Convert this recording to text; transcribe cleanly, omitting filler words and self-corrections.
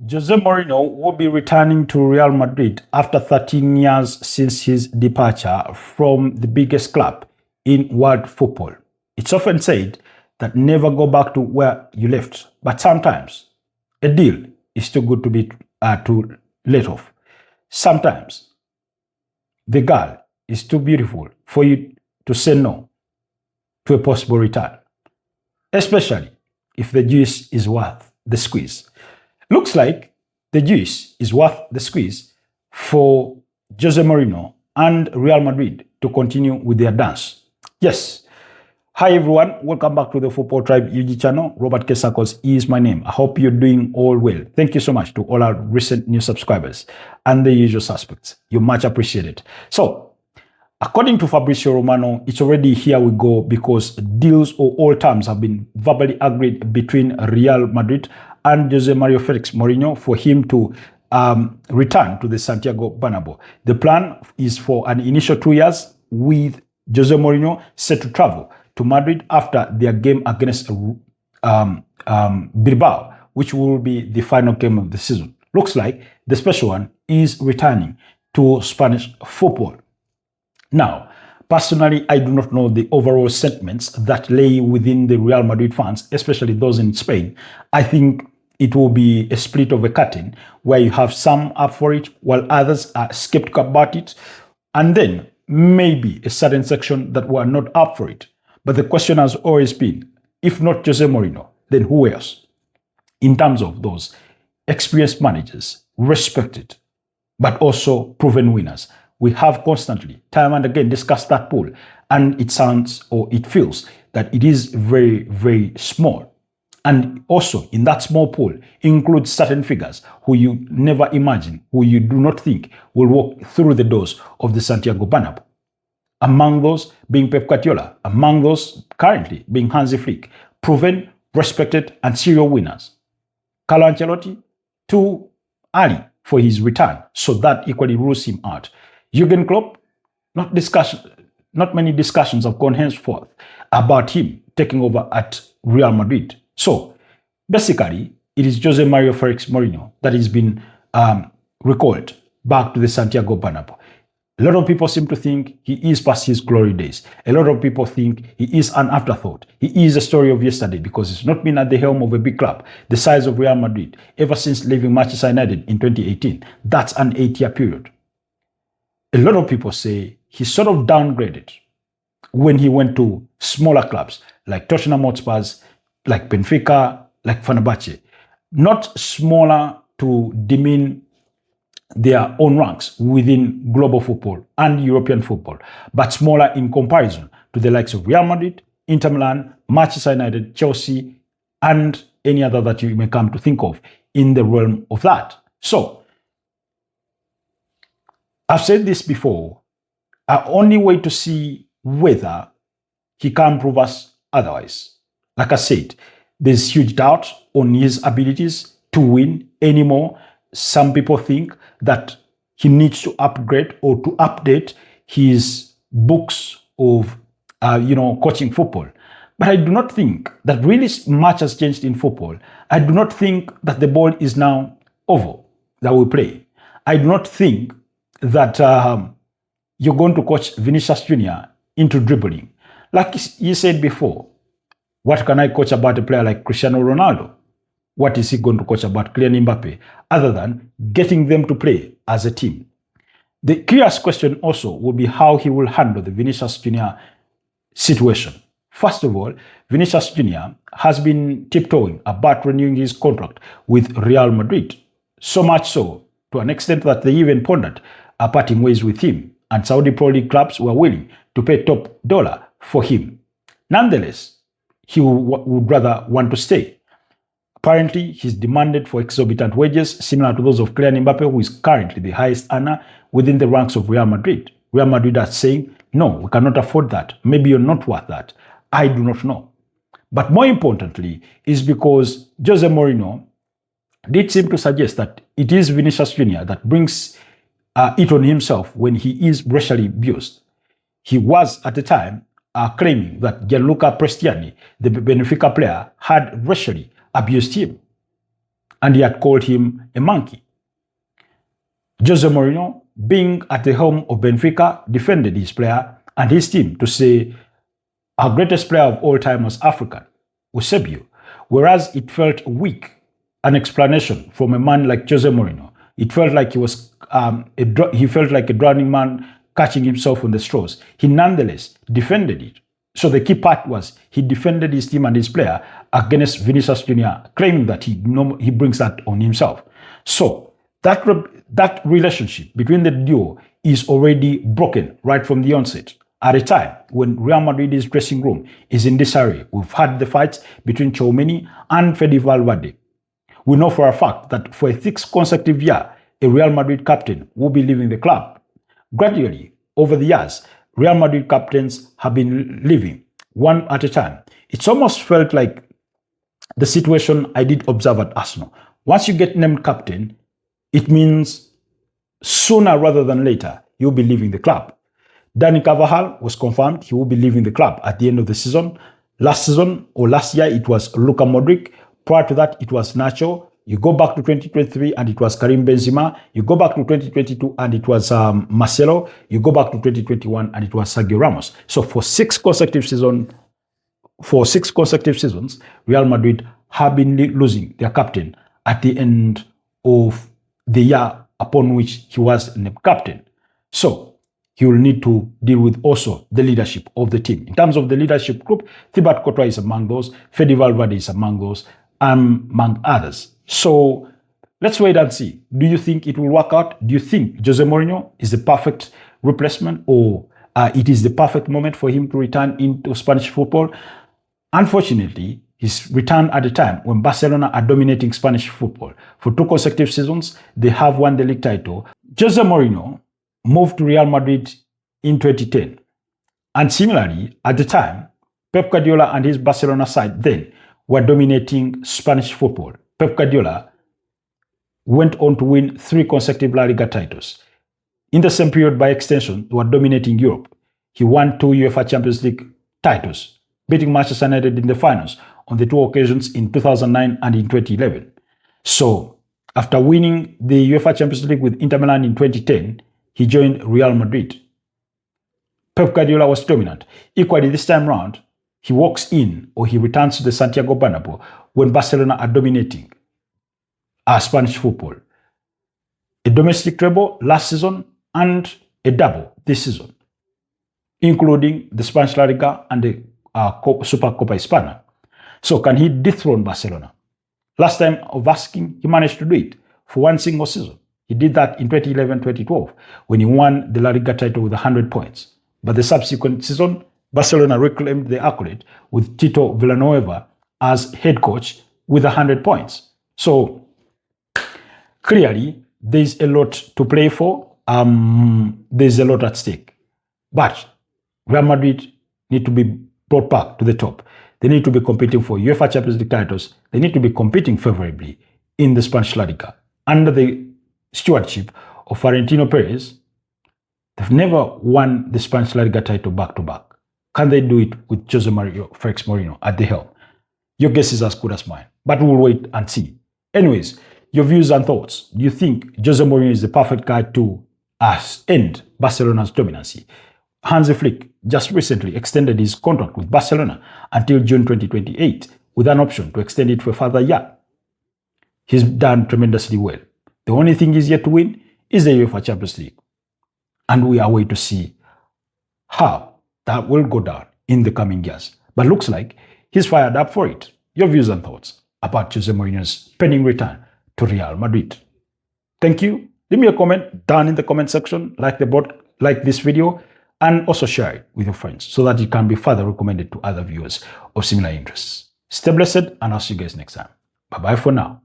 Jose Mourinho will be returning to Real Madrid after 13 years since his departure from the biggest club in world football. It's often said that never go back to where you left, but sometimes a deal is too good to be to let off. Sometimes the girl is too beautiful for you to say no to a possible return, especially if the juice is worth the squeeze. Looks like the juice is worth the squeeze for Jose Mourinho and Real Madrid to continue with their dance. Yes. Hi everyone, welcome back to the Football Tribe UG channel. Robert Kesakos is my name. I hope you're doing all well. Thank you so much to all our recent new subscribers and the usual suspects. You're much appreciated. So, according to Fabrizio Romano, it's already here we go because deals or all terms have been verbally agreed between Real Madrid and Jose Mario Felix Mourinho for him to return to the Santiago Bernabeu. The plan is for an initial 2 years with Jose Mourinho set to travel to Madrid after their game against Bilbao, which will be the final game of the season. Looks like the special one is returning to Spanish football. Now, personally, I do not know the overall sentiments that lay within the Real Madrid fans, especially those in Spain. I think it will be a split of a curtain where you have some up for it while others are skeptical about it, and then maybe a certain section that were not up for it. But the question has always been, if not Jose Mourinho, then who else? In terms of those experienced managers, respected, but also proven winners. We have constantly, time and again, discussed that pool, and it sounds or it feels that it is very, very small. And also in that small pool includes certain figures who you never imagine, who you do not think will walk through the doors of the Santiago Bernabeu. Among those being Pep Guardiola, among those currently being Hansi Flick, proven, respected, and serial winners. Carlo Ancelotti, too early for his return, so that equally rules him out. Jurgen Klopp, not many discussions have gone henceforth about him taking over at Real Madrid. So, basically, it is Jose Mario Felix Mourinho that has been recalled back to the Santiago Bernabeu. A lot of people seem to think he is past his glory days. A lot of people think he is an afterthought. He is a story of yesterday because he's not been at the helm of a big club the size of Real Madrid ever since leaving Manchester United in 2018. That's an 8-year period. A lot of people say he sort of downgraded when he went to smaller clubs like Tottenham Hotspur, like Benfica, like Fenerbahce. Not smaller to demean their own ranks within global football and European football, but smaller in comparison to the likes of Real Madrid, Inter Milan, Manchester United, Chelsea, and any other that you may come to think of in the realm of that. So, I've said this before, I only wait to see whether he can prove us otherwise. Like I said, there's huge doubt on his abilities to win anymore. Some people think that he needs to upgrade or to update his books of, coaching football. But I do not think that really much has changed in football. I do not think that the ball is now oval that we play. I do not think that you're going to coach Vinicius Jr. into dribbling. Like you said before, what can I coach about a player like Cristiano Ronaldo? What is he going to coach about Kylian Mbappe other than getting them to play as a team? The curious question also will be how he will handle the Vinicius Jr. situation. First of all, Vinicius Jr. has been tiptoeing about renewing his contract with Real Madrid. So much so, to an extent that they even pondered parting ways with him, and Saudi Pro League clubs were willing to pay top dollar for him. Nonetheless, he would rather want to stay. Apparently, he's demanded for exorbitant wages similar to those of Kylian Mbappe, who is currently the highest earner within the ranks of Real Madrid. Real Madrid are saying, no, we cannot afford that. Maybe you're not worth that. I do not know. But more importantly, is because Jose Mourinho did seem to suggest that it is Vinicius Jr. that brings it on himself when he is racially abused. He was, at the time, claiming that Gianluca Prestiani, the Benfica player, had racially abused him. and he had called him a monkey. Jose Mourinho, being at the helm of Benfica, defended his player and his team to say our greatest player of all time was African, Eusebio, whereas it felt weak, an explanation from a man like Jose Mourinho. It felt like he felt like a drowning man catching himself on the straws. He nonetheless defended it. So the key part was he defended his team and his player against Vinicius Jr., claiming that he brings that on himself. So that relationship between the duo is already broken right from the onset. At a time when Real Madrid's dressing room is in disarray, we've had the fights between Tchouaméni and Fede Valverde. We know for a fact that for a 6th consecutive year, a Real Madrid captain will be leaving the club. Gradually, over the years, Real Madrid captains have been leaving one at a time. It's almost felt like the situation I did observe at Arsenal. Once you get named captain, it means sooner rather than later, you'll be leaving the club. Dani Carvajal was confirmed he will be leaving the club at the end of the season. Last year, it was Luka Modric. Prior to that, it was Nacho. You go back to 2023 and it was Karim Benzema. You go back to 2022 and it was Marcelo. You go back to 2021 and it was Sergio Ramos. So for 6 consecutive seasons, Real Madrid have been losing their captain at the end of the year upon which he was named captain. So he will need to deal with also the leadership of the team. In terms of the leadership group, Thibaut Courtois is among those, Fede Valverde is among those, among others. So let's wait and see. Do you think it will work out? Do you think Jose Mourinho is the perfect replacement, or it is the perfect moment for him to return into Spanish football? Unfortunately, his return at a time when Barcelona are dominating Spanish football. For 2 consecutive seasons, they have won the league title. Jose Mourinho moved to Real Madrid in 2010. And similarly, at the time, Pep Guardiola and his Barcelona side then were dominating Spanish football. Pep Guardiola went on to win 3 consecutive La Liga titles. In the same period, by extension, they were dominating Europe. He won 2 UEFA Champions League titles, beating Manchester United in the finals on the 2 occasions in 2009 and in 2011. So, after winning the UEFA Champions League with Inter Milan in 2010, he joined Real Madrid. Pep Guardiola was dominant. Equally, this time round, he walks in or he returns to the Santiago Bernabeu when Barcelona are dominating Spanish football. A domestic treble last season and a double this season, including the Spanish La Liga and the Super Copa Hispana. So can he dethrone Barcelona? Last time of asking, he managed to do it for 1 single season. He did that in 2011-2012 when he won the La Liga title with 100 points. But the subsequent season, Barcelona reclaimed the accolade with Tito Villanueva as head coach with 100 points. So clearly, there's a lot to play for. There's a lot at stake. But Real Madrid need to be brought back to the top. They need to be competing for UEFA Champions League titles. They need to be competing favorably in the Spanish La Liga. Under the stewardship of Florentino Perez, they've never won the Spanish La Liga title back-to-back. Can they do it with Jose Felix Mourinho at the helm? Your guess is as good as mine, but we'll wait and see. Anyways, your views and thoughts. Do you think Jose Mourinho is the perfect guy to end Barcelona's dominancy? Hansi Flick just recently extended his contract with Barcelona until June 2028 with an option to extend it for a further year. He's done tremendously well. The only thing he's yet to win is the UEFA Champions League. And we are waiting to see how that will go down in the coming years. But looks like he's fired up for it. Your views and thoughts about Jose Mourinho's pending return to Real Madrid. Thank you. Leave me a comment down in the comment section, like this video, and also share it with your friends so that it can be further recommended to other viewers of similar interests. Stay blessed, and I'll see you guys next time. Bye-bye for now.